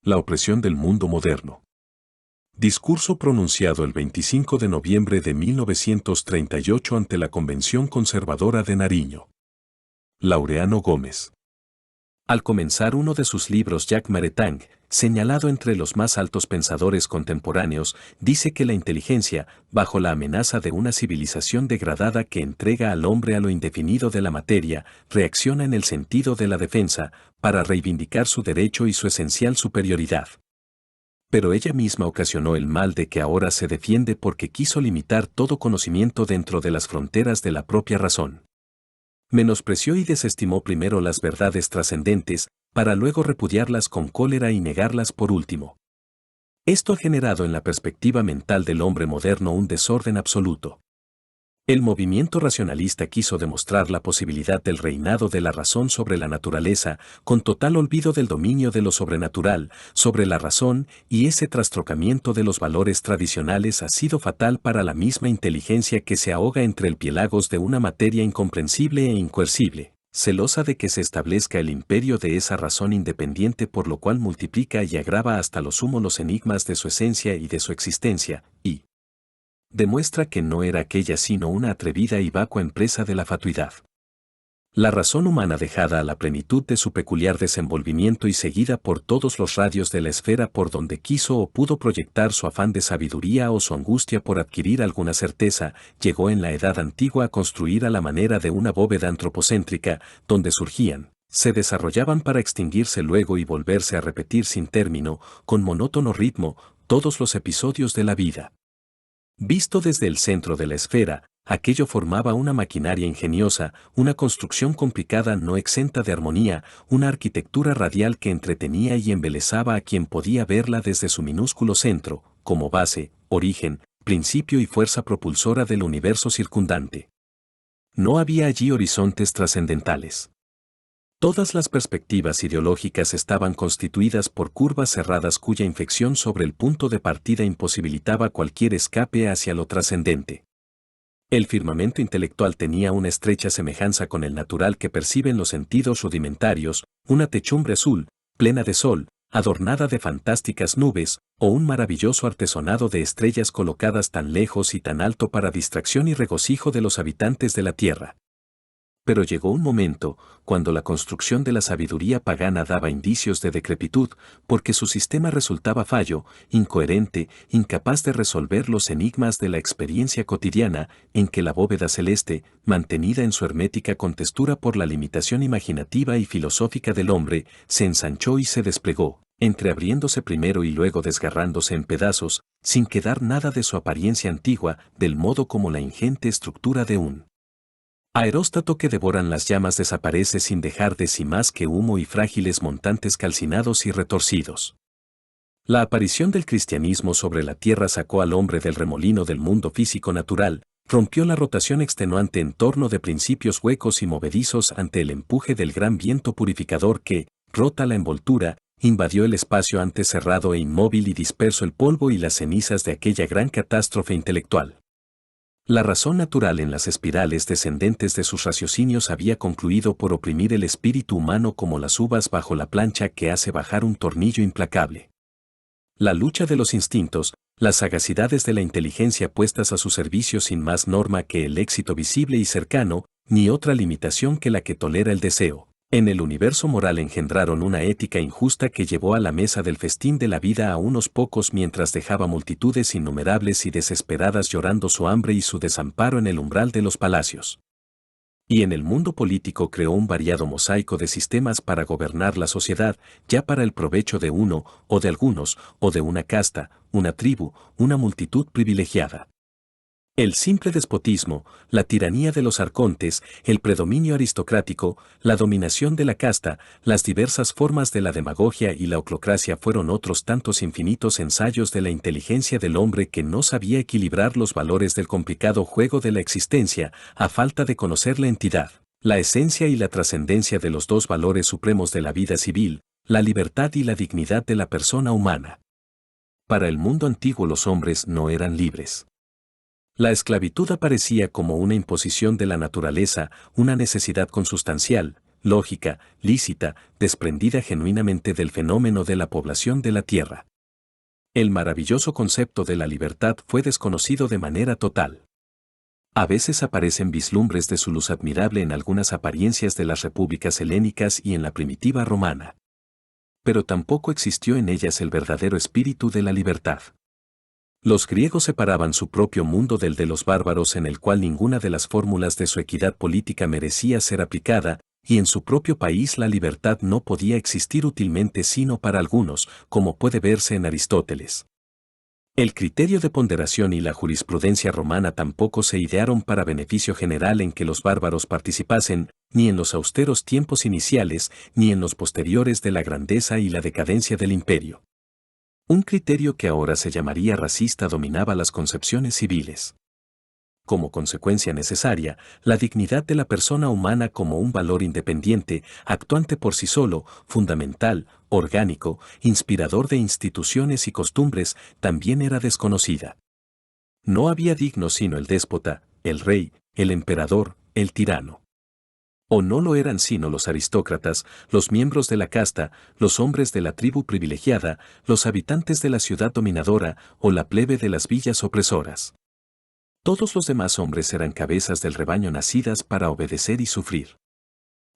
La opresión del mundo moderno. Discurso pronunciado el 25 de noviembre de 1938 ante la Convención Conservadora de Nariño. Laureano Gómez. Al comenzar uno de sus libros, Jacques Maritain, señalado entre los más altos pensadores contemporáneos, dice que la inteligencia, bajo la amenaza de una civilización degradada que entrega al hombre a lo indefinido de la materia, reacciona en el sentido de la defensa, para reivindicar su derecho y su esencial superioridad. Pero ella misma ocasionó el mal de que ahora se defiende porque quiso limitar todo conocimiento dentro de las fronteras de la propia razón. Menospreció y desestimó primero las verdades trascendentes, para luego repudiarlas con cólera y negarlas por último. Esto ha generado en la perspectiva mental del hombre moderno un desorden absoluto. El movimiento racionalista quiso demostrar la posibilidad del reinado de la razón sobre la naturaleza, con total olvido del dominio de lo sobrenatural sobre la razón, y ese trastrocamiento de los valores tradicionales ha sido fatal para la misma inteligencia que se ahoga entre el piélagos de una materia incomprensible e incoercible, celosa de que se establezca el imperio de esa razón independiente, por lo cual multiplica y agrava hasta lo sumo los enigmas de su esencia y de su existencia, y demuestra que no era aquella sino una atrevida y vacua empresa de la fatuidad. La razón humana, dejada a la plenitud de su peculiar desenvolvimiento y seguida por todos los radios de la esfera por donde quiso o pudo proyectar su afán de sabiduría o su angustia por adquirir alguna certeza, llegó en la Edad Antigua a construir a la manera de una bóveda antropocéntrica, donde surgían, se desarrollaban para extinguirse luego y volverse a repetir sin término, con monótono ritmo, todos los episodios de la vida. Visto desde el centro de la esfera, aquello formaba una maquinaria ingeniosa, una construcción complicada no exenta de armonía, una arquitectura radial que entretenía y embelesaba a quien podía verla desde su minúsculo centro, como base, origen, principio y fuerza propulsora del universo circundante. No había allí horizontes trascendentales. Todas las perspectivas ideológicas estaban constituidas por curvas cerradas cuya inflexión sobre el punto de partida imposibilitaba cualquier escape hacia lo trascendente. El firmamento intelectual tenía una estrecha semejanza con el natural que perciben los sentidos rudimentarios, una techumbre azul, plena de sol, adornada de fantásticas nubes, o un maravilloso artesonado de estrellas colocadas tan lejos y tan alto para distracción y regocijo de los habitantes de la tierra. Pero llegó un momento, cuando la construcción de la sabiduría pagana daba indicios de decrepitud, porque su sistema resultaba fallo, incoherente, incapaz de resolver los enigmas de la experiencia cotidiana, en que la bóveda celeste, mantenida en su hermética contextura por la limitación imaginativa y filosófica del hombre, se ensanchó y se desplegó, entreabriéndose primero y luego desgarrándose en pedazos, sin quedar nada de su apariencia antigua, del modo como la ingente estructura de un aeróstato que devoran las llamas desaparece sin dejar de sí más que humo y frágiles montantes calcinados y retorcidos. La aparición del cristianismo sobre la tierra sacó al hombre del remolino del mundo físico natural, rompió la rotación extenuante en torno de principios huecos y movedizos ante el empuje del gran viento purificador que, rota la envoltura, invadió el espacio antes cerrado e inmóvil y dispersó el polvo y las cenizas de aquella gran catástrofe intelectual. La razón natural en las espirales descendentes de sus raciocinios había concluido por oprimir el espíritu humano como las uvas bajo la plancha que hace bajar un tornillo implacable. La lucha de los instintos, las sagacidades de la inteligencia puestas a su servicio sin más norma que el éxito visible y cercano, ni otra limitación que la que tolera el deseo. En el universo moral engendraron una ética injusta que llevó a la mesa del festín de la vida a unos pocos mientras dejaba multitudes innumerables y desesperadas llorando su hambre y su desamparo en el umbral de los palacios. Y en el mundo político creó un variado mosaico de sistemas para gobernar la sociedad, ya para el provecho de uno, o de algunos, o de una casta, una tribu, una multitud privilegiada. El simple despotismo, la tiranía de los arcontes, el predominio aristocrático, la dominación de la casta, las diversas formas de la demagogia y la oclocracia fueron otros tantos infinitos ensayos de la inteligencia del hombre que no sabía equilibrar los valores del complicado juego de la existencia, a falta de conocer la entidad, la esencia y la trascendencia de los dos valores supremos de la vida civil, la libertad y la dignidad de la persona humana. Para el mundo antiguo los hombres no eran libres. La esclavitud aparecía como una imposición de la naturaleza, una necesidad consustancial, lógica, lícita, desprendida genuinamente del fenómeno de la población de la tierra. El maravilloso concepto de la libertad fue desconocido de manera total. A veces aparecen vislumbres de su luz admirable en algunas apariencias de las repúblicas helénicas y en la primitiva romana. Pero tampoco existió en ellas el verdadero espíritu de la libertad. Los griegos separaban su propio mundo del de los bárbaros, en el cual ninguna de las fórmulas de su equidad política merecía ser aplicada, y en su propio país la libertad no podía existir útilmente sino para algunos, como puede verse en Aristóteles. El criterio de ponderación y la jurisprudencia romana tampoco se idearon para beneficio general en que los bárbaros participasen, ni en los austeros tiempos iniciales, ni en los posteriores de la grandeza y la decadencia del imperio. Un criterio que ahora se llamaría racista dominaba las concepciones civiles. Como consecuencia necesaria, la dignidad de la persona humana como un valor independiente, actuante por sí solo, fundamental, orgánico, inspirador de instituciones y costumbres, también era desconocida. No había digno sino el déspota, el rey, el emperador, el tirano. O no lo eran sino los aristócratas, los miembros de la casta, los hombres de la tribu privilegiada, los habitantes de la ciudad dominadora o la plebe de las villas opresoras. Todos los demás hombres eran cabezas del rebaño nacidas para obedecer y sufrir.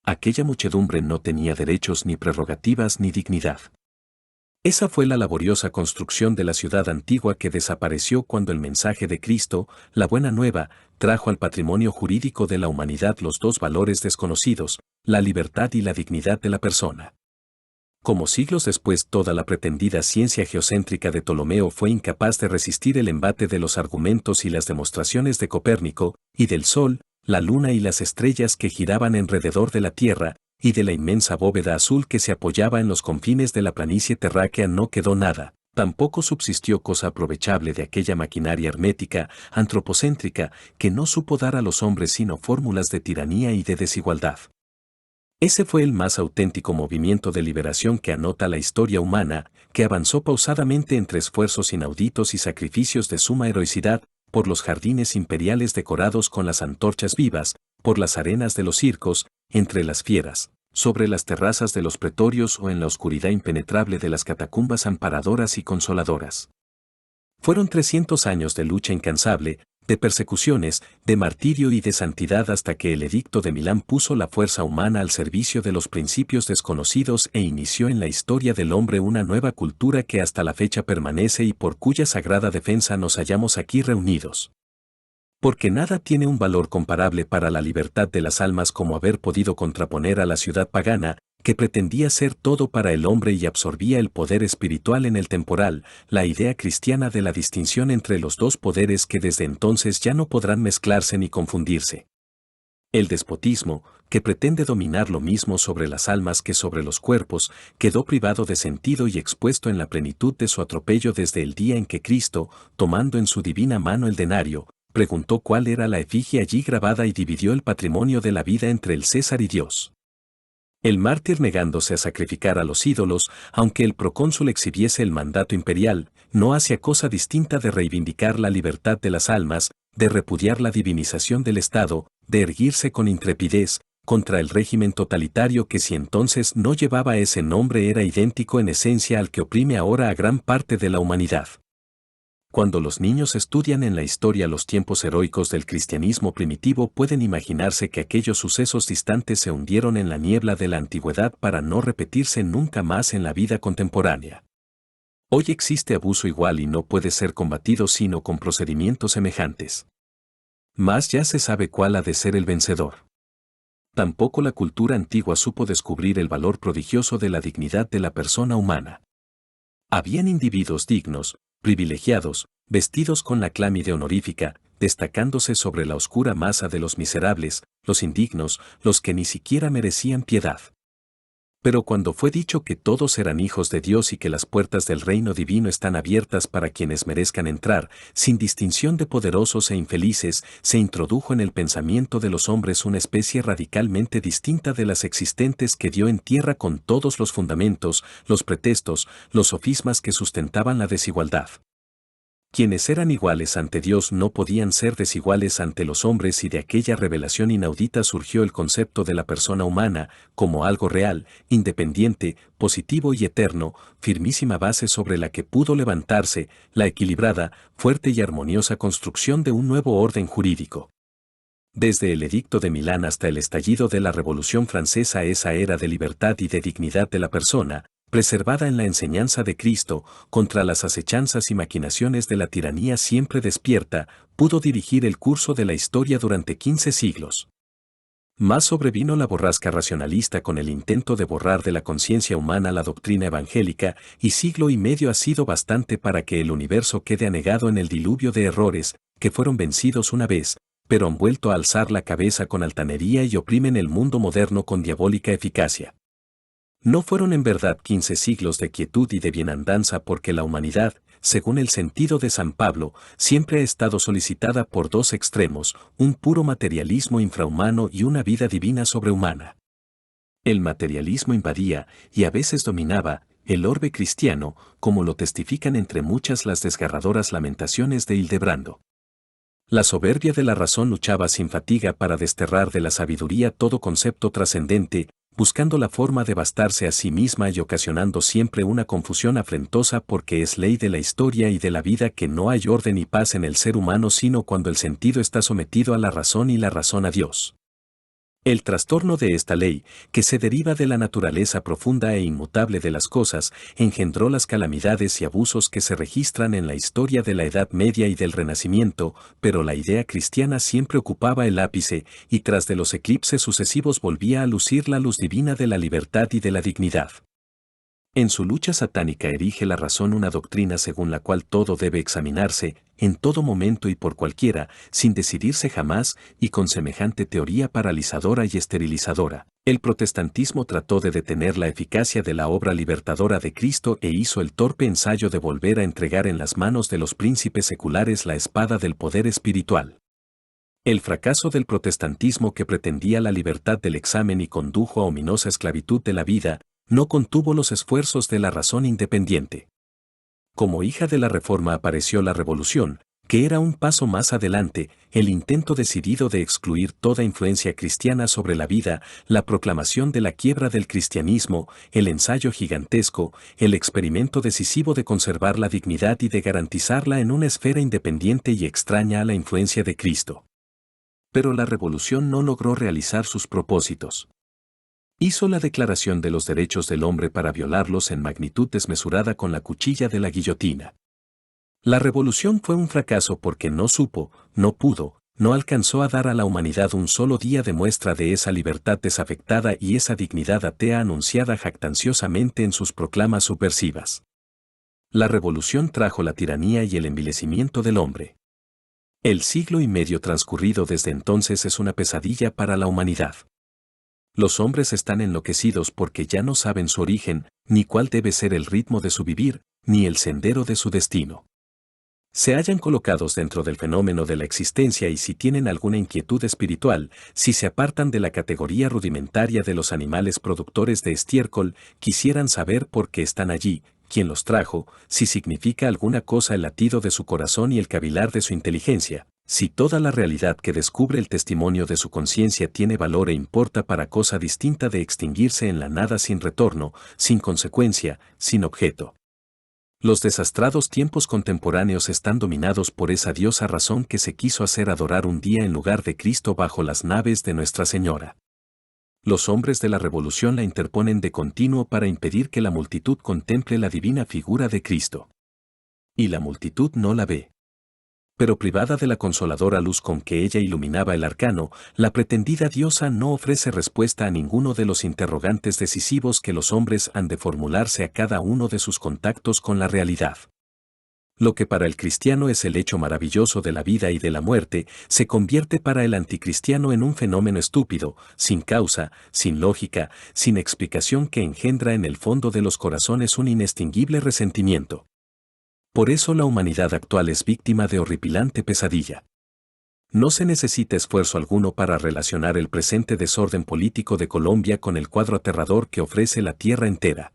Aquella muchedumbre no tenía derechos ni prerrogativas ni dignidad. Esa fue la laboriosa construcción de la ciudad antigua que desapareció cuando el mensaje de Cristo, la buena nueva, trajo al patrimonio jurídico de la humanidad los dos valores desconocidos, la libertad y la dignidad de la persona. Como siglos después toda la pretendida ciencia geocéntrica de Ptolomeo fue incapaz de resistir el embate de los argumentos y las demostraciones de Copérnico, y del Sol, la Luna y las estrellas que giraban alrededor de la Tierra, y de la inmensa bóveda azul que se apoyaba en los confines de la planicie terráquea no quedó nada, tampoco subsistió cosa aprovechable de aquella maquinaria hermética, antropocéntrica, que no supo dar a los hombres sino fórmulas de tiranía y de desigualdad. Ese fue el más auténtico movimiento de liberación que anota la historia humana, que avanzó pausadamente entre esfuerzos inauditos y sacrificios de suma heroicidad, por los jardines imperiales decorados con las antorchas vivas, por las arenas de los circos, entre las fieras, sobre las terrazas de los pretorios o en la oscuridad impenetrable de las catacumbas amparadoras y consoladoras. Fueron 300 años de lucha incansable, de persecuciones, de martirio y de santidad hasta que el Edicto de Milán puso la fuerza humana al servicio de los principios desconocidos e inició en la historia del hombre una nueva cultura que hasta la fecha permanece y por cuya sagrada defensa nos hallamos aquí reunidos. Porque nada tiene un valor comparable para la libertad de las almas como haber podido contraponer a la ciudad pagana, que pretendía ser todo para el hombre y absorbía el poder espiritual en el temporal, la idea cristiana de la distinción entre los dos poderes que desde entonces ya no podrán mezclarse ni confundirse. El despotismo, que pretende dominar lo mismo sobre las almas que sobre los cuerpos, quedó privado de sentido y expuesto en la plenitud de su atropello desde el día en que Cristo, tomando en su divina mano el denario, preguntó cuál era la efigie allí grabada y dividió el patrimonio de la vida entre el César y Dios. El mártir negándose a sacrificar a los ídolos, aunque el procónsul exhibiese el mandato imperial, no hacía cosa distinta de reivindicar la libertad de las almas, de repudiar la divinización del Estado, de erguirse con intrepidez contra el régimen totalitario que si entonces no llevaba ese nombre era idéntico en esencia al que oprime ahora a gran parte de la humanidad. Cuando los niños estudian en la historia los tiempos heroicos del cristianismo primitivo pueden imaginarse que aquellos sucesos distantes se hundieron en la niebla de la antigüedad para no repetirse nunca más en la vida contemporánea. Hoy existe abuso igual y no puede ser combatido sino con procedimientos semejantes. Mas ya se sabe cuál ha de ser el vencedor. Tampoco la cultura antigua supo descubrir el valor prodigioso de la dignidad de la persona humana. Habían individuos dignos, privilegiados, vestidos con la clámide honorífica, destacándose sobre la oscura masa de los miserables, los indignos, los que ni siquiera merecían piedad. Pero cuando fue dicho que todos eran hijos de Dios y que las puertas del reino divino están abiertas para quienes merezcan entrar, sin distinción de poderosos e infelices, se introdujo en el pensamiento de los hombres una especie radicalmente distinta de las existentes que dio en tierra con todos los fundamentos, los pretextos, los sofismas que sustentaban la desigualdad. Quienes eran iguales ante Dios no podían ser desiguales ante los hombres y de aquella revelación inaudita surgió el concepto de la persona humana como algo real, independiente, positivo y eterno, firmísima base sobre la que pudo levantarse la equilibrada, fuerte y armoniosa construcción de un nuevo orden jurídico. Desde el Edicto de Milán hasta el estallido de la Revolución Francesa, esa era de libertad y de dignidad de la persona, preservada en la enseñanza de Cristo, contra las acechanzas y maquinaciones de la tiranía siempre despierta, pudo dirigir el curso de la historia durante 15 siglos. Más sobrevino la borrasca racionalista con el intento de borrar de la conciencia humana la doctrina evangélica, y siglo y medio ha sido bastante para que el universo quede anegado en el diluvio de errores, que fueron vencidos una vez, pero han vuelto a alzar la cabeza con altanería y oprimen el mundo moderno con diabólica eficacia. No fueron en verdad 15 siglos de quietud y de bienandanza porque la humanidad, según el sentido de San Pablo, siempre ha estado solicitada por dos extremos, un puro materialismo infrahumano y una vida divina sobrehumana. El materialismo invadía, y a veces dominaba, el orbe cristiano, como lo testifican entre muchas las desgarradoras lamentaciones de Hildebrando. La soberbia de la razón luchaba sin fatiga para desterrar de la sabiduría todo concepto trascendente, buscando la forma de bastarse a sí misma y ocasionando siempre una confusión afrentosa porque es ley de la historia y de la vida que no hay orden y paz en el ser humano sino cuando el sentido está sometido a la razón y la razón a Dios. El trastorno de esta ley, que se deriva de la naturaleza profunda e inmutable de las cosas, engendró las calamidades y abusos que se registran en la historia de la Edad Media y del Renacimiento, pero la idea cristiana siempre ocupaba el ápice, y tras de los eclipses sucesivos volvía a lucir la luz divina de la libertad y de la dignidad. En su lucha satánica erige la razón una doctrina según la cual todo debe examinarse, en todo momento y por cualquiera, sin decidirse jamás, y con semejante teoría paralizadora y esterilizadora. El protestantismo trató de detener la eficacia de la obra libertadora de Cristo e hizo el torpe ensayo de volver a entregar en las manos de los príncipes seculares la espada del poder espiritual. El fracaso del protestantismo que pretendía la libertad del examen y condujo a ominosa esclavitud de la vida, no contuvo los esfuerzos de la razón independiente. Como hija de la Reforma apareció la Revolución, que era un paso más adelante, el intento decidido de excluir toda influencia cristiana sobre la vida, la proclamación de la quiebra del cristianismo, el ensayo gigantesco, el experimento decisivo de conservar la dignidad y de garantizarla en una esfera independiente y extraña a la influencia de Cristo. Pero la Revolución no logró realizar sus propósitos. Hizo la declaración de los derechos del hombre para violarlos en magnitud desmesurada con la cuchilla de la guillotina. La revolución fue un fracaso porque no supo, no pudo, no alcanzó a dar a la humanidad un solo día de muestra de esa libertad desafectada y esa dignidad atea anunciada jactanciosamente en sus proclamas subversivas. La revolución trajo la tiranía y el envilecimiento del hombre. El siglo y medio transcurrido desde entonces es una pesadilla para la humanidad. Los hombres están enloquecidos porque ya no saben su origen, ni cuál debe ser el ritmo de su vivir, ni el sendero de su destino. Se hallan colocados dentro del fenómeno de la existencia y si tienen alguna inquietud espiritual, si se apartan de la categoría rudimentaria de los animales productores de estiércol, quisieran saber por qué están allí, quién los trajo, si significa alguna cosa el latido de su corazón y el cavilar de su inteligencia. Si toda la realidad que descubre el testimonio de su conciencia tiene valor e importa para cosa distinta de extinguirse en la nada sin retorno, sin consecuencia, sin objeto. Los desastrados tiempos contemporáneos están dominados por esa diosa razón que se quiso hacer adorar un día en lugar de Cristo bajo las naves de Nuestra Señora. Los hombres de la revolución la interponen de continuo para impedir que la multitud contemple la divina figura de Cristo. Y la multitud no la ve. Pero privada de la consoladora luz con que ella iluminaba el arcano, la pretendida diosa no ofrece respuesta a ninguno de los interrogantes decisivos que los hombres han de formularse a cada uno de sus contactos con la realidad. Lo que para el cristiano es el hecho maravilloso de la vida y de la muerte, se convierte para el anticristiano en un fenómeno estúpido, sin causa, sin lógica, sin explicación que engendra en el fondo de los corazones un inextinguible resentimiento. Por eso la humanidad actual es víctima de horripilante pesadilla. No se necesita esfuerzo alguno para relacionar el presente desorden político de Colombia con el cuadro aterrador que ofrece la tierra entera.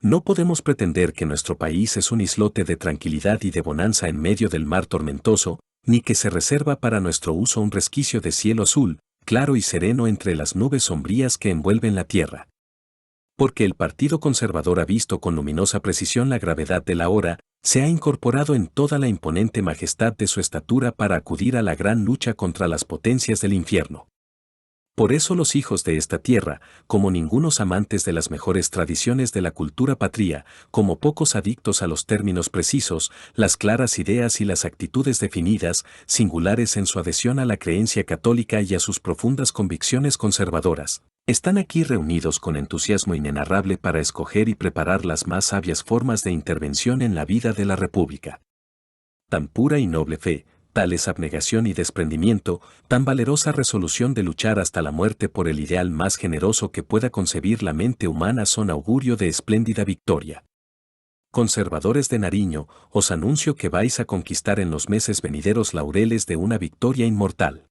No podemos pretender que nuestro país es un islote de tranquilidad y de bonanza en medio del mar tormentoso, ni que se reserva para nuestro uso un resquicio de cielo azul, claro y sereno entre las nubes sombrías que envuelven la tierra. Porque el Partido Conservador ha visto con luminosa precisión la gravedad de la hora, se ha incorporado en toda la imponente majestad de su estatura para acudir a la gran lucha contra las potencias del infierno. Por eso los hijos de esta tierra, como ningunos amantes de las mejores tradiciones de la cultura patria, como pocos adictos a los términos precisos, las claras ideas y las actitudes definidas, singulares en su adhesión a la creencia católica y a sus profundas convicciones conservadoras, están aquí reunidos con entusiasmo inenarrable para escoger y preparar las más sabias formas de intervención en la vida de la República. Tan pura y noble fe, tales abnegación y desprendimiento, tan valerosa resolución de luchar hasta la muerte por el ideal más generoso que pueda concebir la mente humana son augurio de espléndida victoria. Conservadores de Nariño, os anuncio que vais a conquistar en los meses venideros laureles de una victoria inmortal.